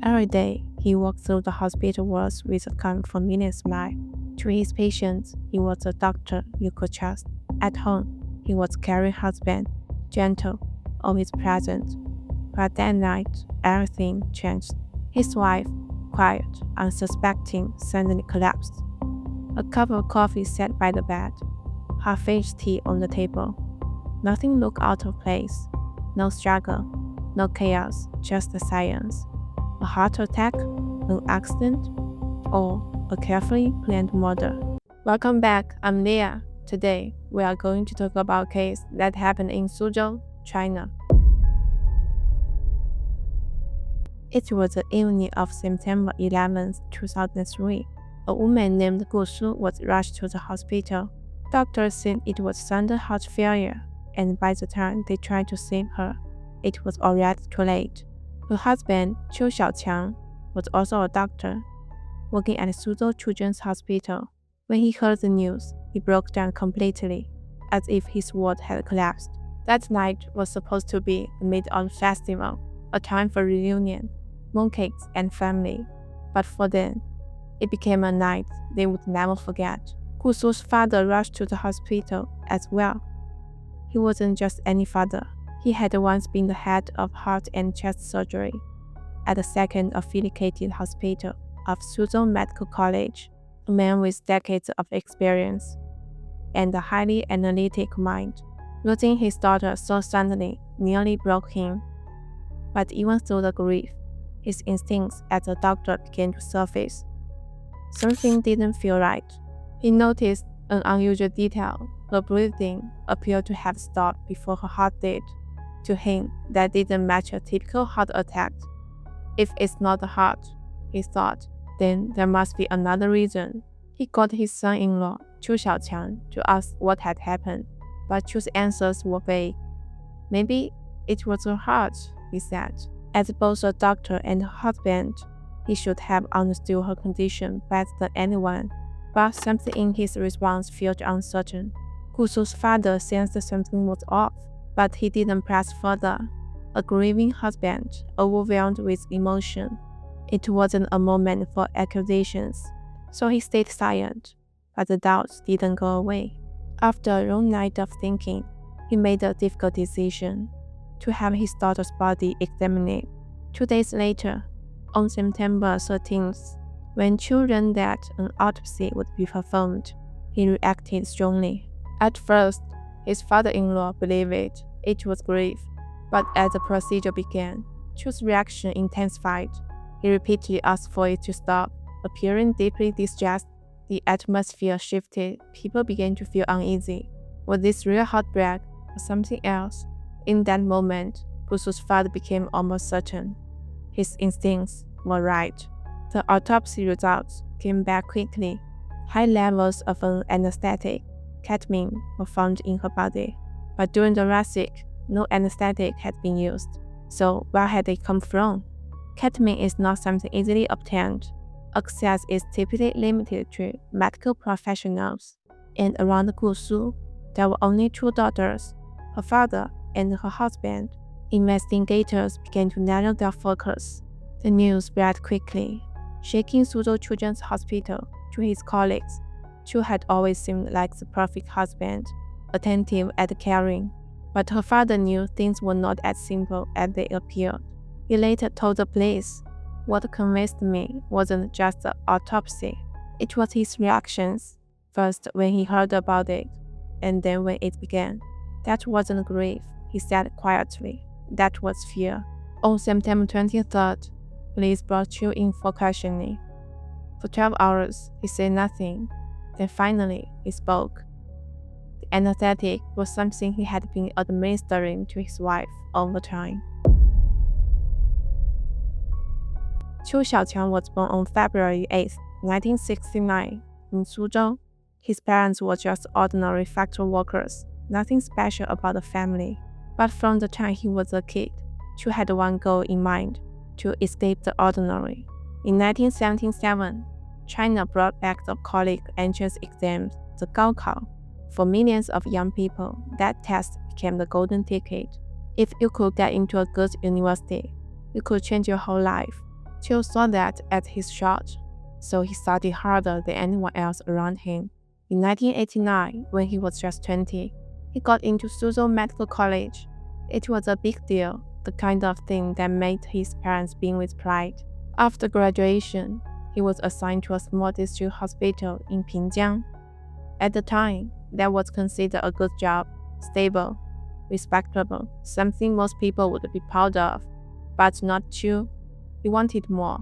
Every day, he walked through the hospital walls with a convenient smile. To his patients, he was a doctor you could trust. At home, he was a caring husband, gentle, always present. But that night, everything changed. His wife, quiet, unsuspecting, suddenly collapsed. A cup of coffee sat by the bed, half-finished tea on the table. Nothing looked out of place. No struggle, no chaos, just the silence. A heart attack, an accident, or a carefully planned murder. Welcome back, I'm Leah. Today, we are going to talk about a case that happened in Suzhou, China. It was the evening of September 11, 2003. A woman named Qiu Xiaoqiang was rushed to the hospital. Doctors said it was sudden heart failure, and by the time they tried to save her, it was already too late. Her husband, Qiu Xiaoqiang, was also a doctor, working at Suzhou Children's Hospital. When he heard the news, he broke down completely, as if his world had collapsed. That night was supposed to be the Mid-Autumn Festival, a time for reunion, mooncakes, and family. But for them, it became a night they would never forget. Qiu Xiaoqiang's father rushed to the hospital as well. He wasn't just any father. He had once been the head of heart and chest surgery at the second affiliated hospital of Suzhou Medical College, a man with decades of experience and a highly analytic mind. Losing his daughter so suddenly nearly broke him. But even through the grief, his instincts as a doctor began to surface. Something didn't feel right. He noticed an unusual detail. Her breathing appeared to have stopped before her heart did. To him, that didn't match a typical heart attack. If it's not the heart, he thought, then there must be another reason. He called his son-in-law, Qiu Xiaoqiang, to ask what had happened, but Qiu's answers were vague. Maybe it was her heart, he said. As both a doctor and a husband, he should have understood her condition better than anyone, but something in his response felt uncertain. Qiu Xiaoqiang's father sensed something was off, but he didn't press further. A grieving husband, overwhelmed with emotion. It wasn't a moment for accusations, so he stayed silent, but the doubts didn't go away. After a long night of thinking, he made a difficult decision to have his daughter's body examined. 2 days later, on September 13th, when Qiu learned that an autopsy would be performed, he reacted strongly. At first, his father-in-law believed it was grief, but as the procedure began, Qiu's reaction intensified. He repeatedly asked for it to stop. Appearing deeply distressed, the atmosphere shifted. People began to feel uneasy. Was this real heartbreak or something else? In that moment, Qiu Xiaoqiang's father became almost certain. His instincts were right. The autopsy results came back quickly. High levels of an anesthetic, ketamine, were found in her body. But during the thoracic, no anesthetic had been used. So where had it come from? Ketamine is not something easily obtained. Access is typically limited to medical professionals. And around Qiu Xiaoqiang, there were only 2 daughters, her father and her husband. Investigators began to narrow their focus. The news spread quickly, shaking Suzhou Children's Hospital. To his colleagues, Qiu had always seemed like the perfect husband, attentive and caring. But her father knew things were not as simple as they appeared. He later told the police, "What convinced me wasn't just the autopsy. It was his reactions, first when he heard about it, and then when it began. That wasn't grief," he said quietly. "That was fear." On September 23rd, police brought Qiu in for questioning. For 12 hours, he said nothing. Then finally, he spoke. The anesthetic was something he had been administering to his wife over time. Qiu Xiaoqiang was born on February 8, 1969, in Suzhou. His parents were just ordinary factory workers, nothing special about the family. But from the time he was a kid, Qiu had one goal in mind: to escape the ordinary. In 1977, China brought back the college entrance exams, the Gaokao. For millions of young people, that test became the golden ticket. If you could get into a good university, you could change your whole life. Qiu saw that as his shot, so he studied harder than anyone else around him. In 1989, when he was just 20, he got into Suzhou Medical College. It was a big deal, the kind of thing that made his parents beam with pride. After graduation, he was assigned to a small district hospital in Pinjiang. At the time, that was considered a good job, stable, respectable, something most people would be proud of. But not Qiu. He wanted more.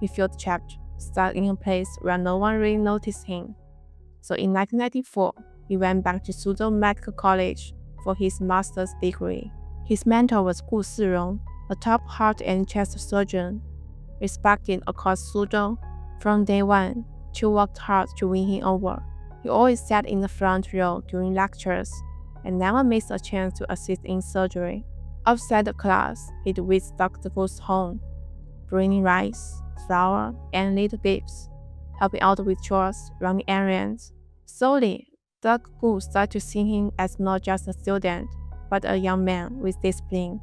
He felt trapped, stuck in a place where no one really noticed him. So in 1994, he went back to Suzhou Medical College for his master's degree. His mentor was Gu Sirong, a top heart and chest surgeon, respected across Suzhou. From day one, Qiu worked hard to win him over. He always sat in the front row during lectures and never missed a chance to assist in surgery. Outside the class, he'd visit Dr. Gu's home, bringing rice, flour, and little gifts, helping out with chores, running errands. Slowly, Dr. Gu started to see him as not just a student, but a young man with discipline,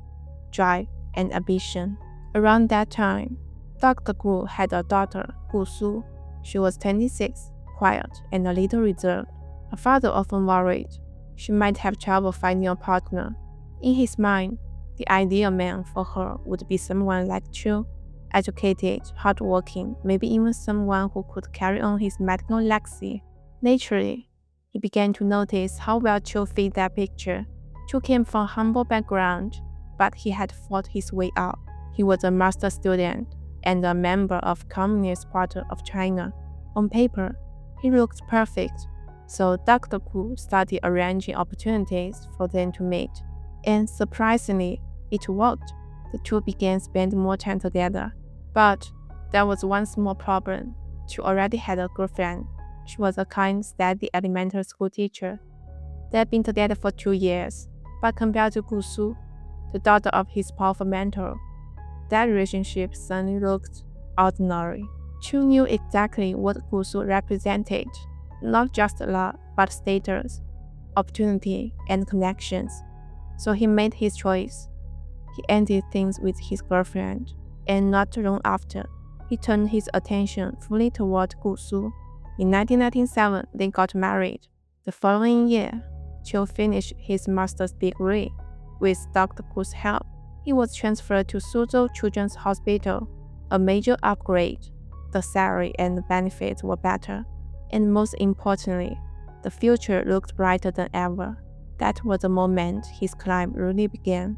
drive, and ambition. Around that time, Dr. Gu had a daughter, Gu Su. She was 26, quiet, and a little reserved. Her father often worried she might have trouble finding a partner. In his mind, the ideal man for her would be someone like Qiu, educated, hardworking, maybe even someone who could carry on his medical legacy. Naturally, he began to notice how well Qiu fit that picture. Qiu came from a humble background, but he had fought his way up. He was a master student and a member of Communist Party of China. On paper, he looked perfect, so Dr. Gu started arranging opportunities for them to meet. And surprisingly, it worked. The two began spending more time together. But there was one small problem. Qiu already had a girlfriend. She was a kind, steady elementary school teacher. They had been together for 2 years, but compared to Gu Su, the daughter of his powerful mentor, that relationship suddenly looked ordinary. Qiu knew exactly what Gu Su represented, not just love, but status, opportunity, and connections. So he made his choice. He ended things with his girlfriend, and not long after, he turned his attention fully toward Gu Su. In 1997, they got married. The following year, Qiu finished his master's degree. With Dr. Gu's help, he was transferred to Suzhou Children's Hospital, a major upgrade. The salary and the benefits were better, and most importantly, the future looked brighter than ever. That was the moment his climb really began.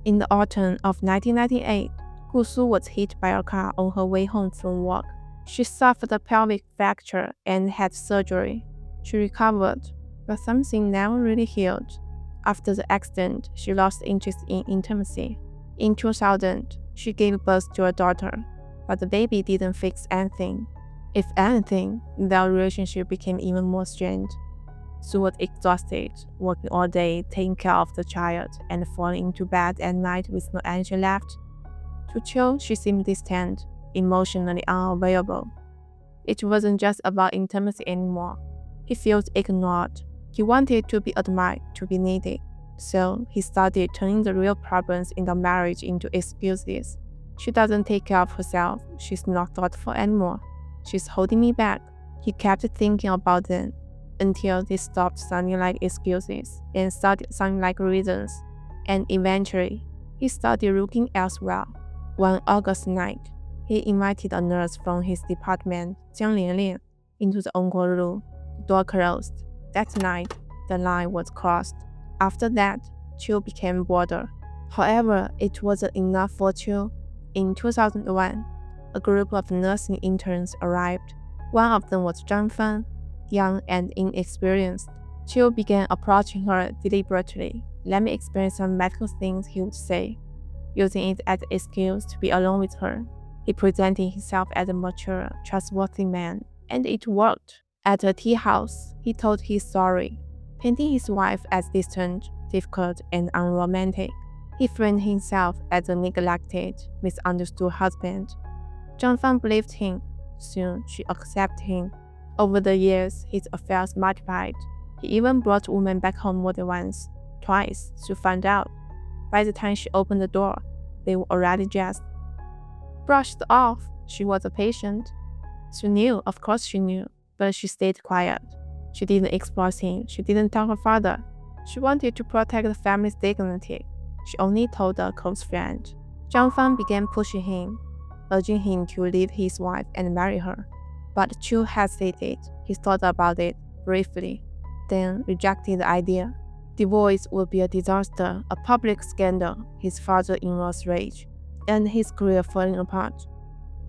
In the autumn of 1998, Gu Su was hit by a car on her way home from work. She suffered a pelvic fracture and had surgery. She recovered, but something never really healed. After the accident, she lost interest in intimacy. In 2000, she gave birth to a daughter, but the baby didn't fix anything. If anything, their relationship became even more strained. Su was exhausted, working all day, taking care of the child, and falling into bed at night with no energy left. To Qiu, she seemed distant, emotionally unavailable. It wasn't just about intimacy anymore. He felt ignored. He wanted to be admired, to be needed. So he started turning the real problems in the marriage into excuses. She doesn't take care of herself. She's not thoughtful anymore. She's holding me back. He kept thinking about them until they stopped sounding like excuses and started sounding like reasons. And eventually, he started looking elsewhere. One August night, he invited a nurse from his department, Jiang Lianlian, into the encore room. The door closed. That night, the line was crossed. After that, Qiu became bolder. However, it wasn't enough for Qiu. In 2001, a group of nursing interns arrived. One of them was Zhang Fan, young and inexperienced. Qiu began approaching her deliberately. "Let me explain some medical things," he would say, using it as an excuse to be alone with her. He presented himself as a mature, trustworthy man, and it worked. At a tea house, he told his story, painting his wife as distant, difficult, and unromantic. He framed himself as a neglected, misunderstood husband. Zhang Fan believed him. Soon, she accepted him. Over the years, his affairs multiplied. He even brought women back home more than once, twice, to find out. By the time she opened the door, they were already dressed. Brushed off, she was a patient. She knew, of course she knew, but she stayed quiet. She didn't expose him, she didn't tell her father. She wanted to protect the family's dignity. She only told a close friend. Zhang Fan began pushing him, urging him to leave his wife and marry her. But Qiu hesitated. He thought about it briefly, then rejected the idea. Divorce would be a disaster, a public scandal, his father-in-law's rage, and his career falling apart.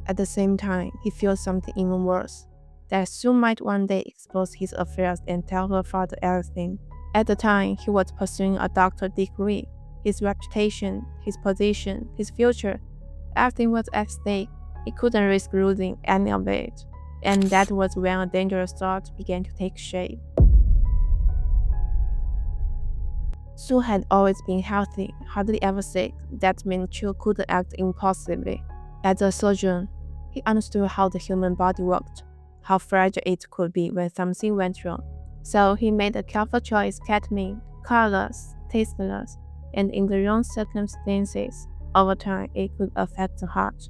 At the same time, he feels something even worse, that Sue might one day expose his affairs and tell her father everything. At the time, he was pursuing a doctorate degree. His reputation, his position, his future, everything was at stake. He couldn't risk losing any of it. And that was when a dangerous thought began to take shape. Sue had always been healthy, hardly ever sick. That meant Qiu couldn't act impulsively. As a surgeon, he understood how the human body worked, how fragile it could be when something went wrong. So he made a careful choice: ketamine, colorless, tasteless, and in the wrong circumstances. Over time, it could affect the heart.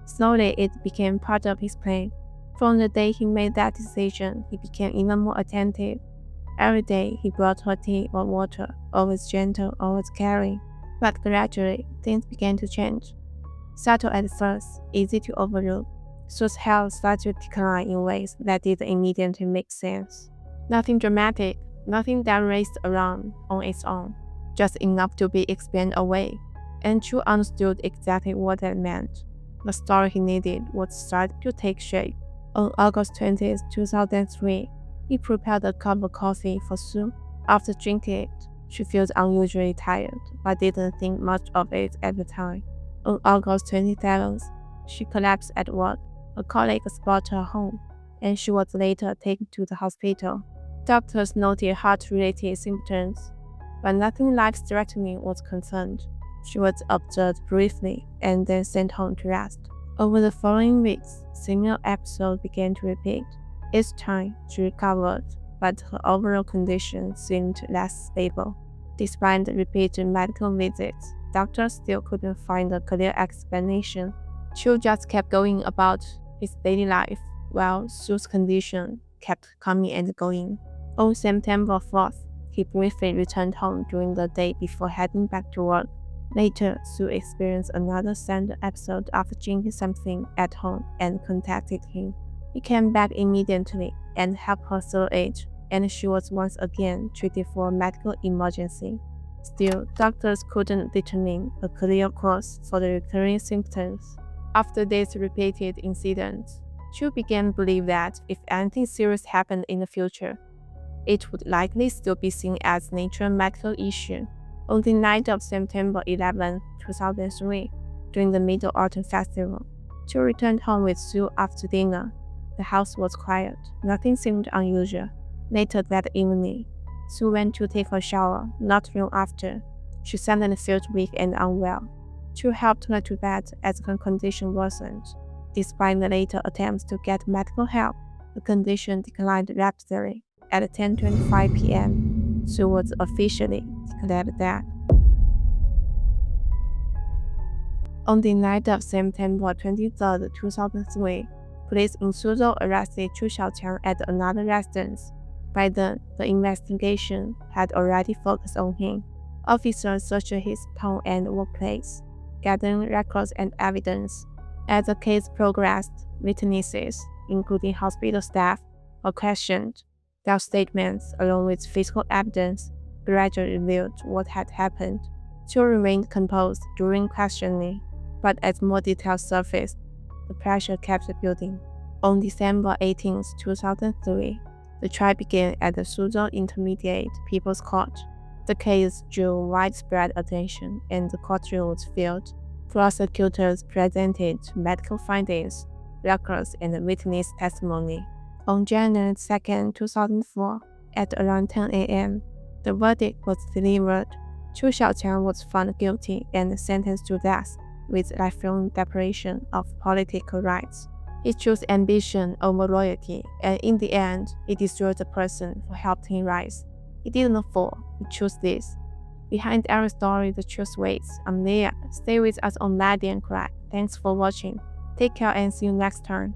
Slowly, it became part of his plan. From the day he made that decision, he became even more attentive. Every day, he brought her tea or water, always gentle, always caring. But gradually, things began to change. Subtle at first, easy to overlook, Sue's health started to decline in ways that didn't immediately make sense. Nothing dramatic, nothing that raced around on its own, just enough to be explained away. And Qiu understood exactly what that meant. The story he needed was starting to take shape. On August 20, 2003, he prepared a cup of coffee for Sue. After drinking it, she felt unusually tired, but didn't think much of it at the time. On August 27th, she collapsed at work. A colleague spotted her home, and she was later taken to the hospital. Doctors noted heart-related symptoms, but nothing life-threatening was confirmed. She was observed briefly and then sent home to rest. Over the following weeks, similar episodes began to repeat. Each time, she recovered, but her overall condition seemed less stable. Despite the repeated medical visits, doctors still couldn't find a clear explanation. Qiu just kept going about his daily life, while Sue's condition kept coming and going. On September 4th, he briefly returned home during the day before heading back to work. Later, Sue experienced another sudden episode after drinking something at home and contacted him. He came back immediately and helped her through it, and she was once again treated for a medical emergency. Still, doctors couldn't determine a clear cause for the recurring symptoms. After these repeated incidents, Qiu began to believe that if anything serious happened in the future, it would likely still be seen as a natural medical issue. On the night of September 11, 2003, during the Mid-Autumn Festival, Qiu returned home with Sue after dinner. The house was quiet. Nothing seemed unusual. Later that evening, Sue went to take a shower. Not long after, she suddenly felt weak and unwell. Qiu helped her to bed as her condition worsened. Despite the later attempts to get medical help, the condition declined rapidly. At 10:25 p.m., Sue was officially declared dead. On the night of September 23, 2003, police in Suzhou arrested Qiu Xiaoqiang at another residence. By then, the investigation had already focused on him. Officers searched his home and workplace, gathering records and evidence. As the case progressed, witnesses, including hospital staff, were questioned. Their statements, along with physical evidence, gradually revealed what had happened. Qiu remained composed during questioning, but as more details surfaced, the pressure kept building. On December 18, 2003, the trial began at the Suzhou Intermediate People's Court. The case drew widespread attention, and the courtroom was filled. Prosecutors presented medical findings, records, and witness testimony. On January 2, 2004, at around 10 a.m., the verdict was delivered. Qiu Xiaoqiang was found guilty and sentenced to death with lifelong deprivation of political rights. He chose ambition over loyalty, and in the end, he destroyed the person who helped him rise. He didn't fall, he chose this. Behind every story, the truth waits. I'm Leah. Stay with us on Laddie and Crack. Thanks for watching. Take care and see you next time.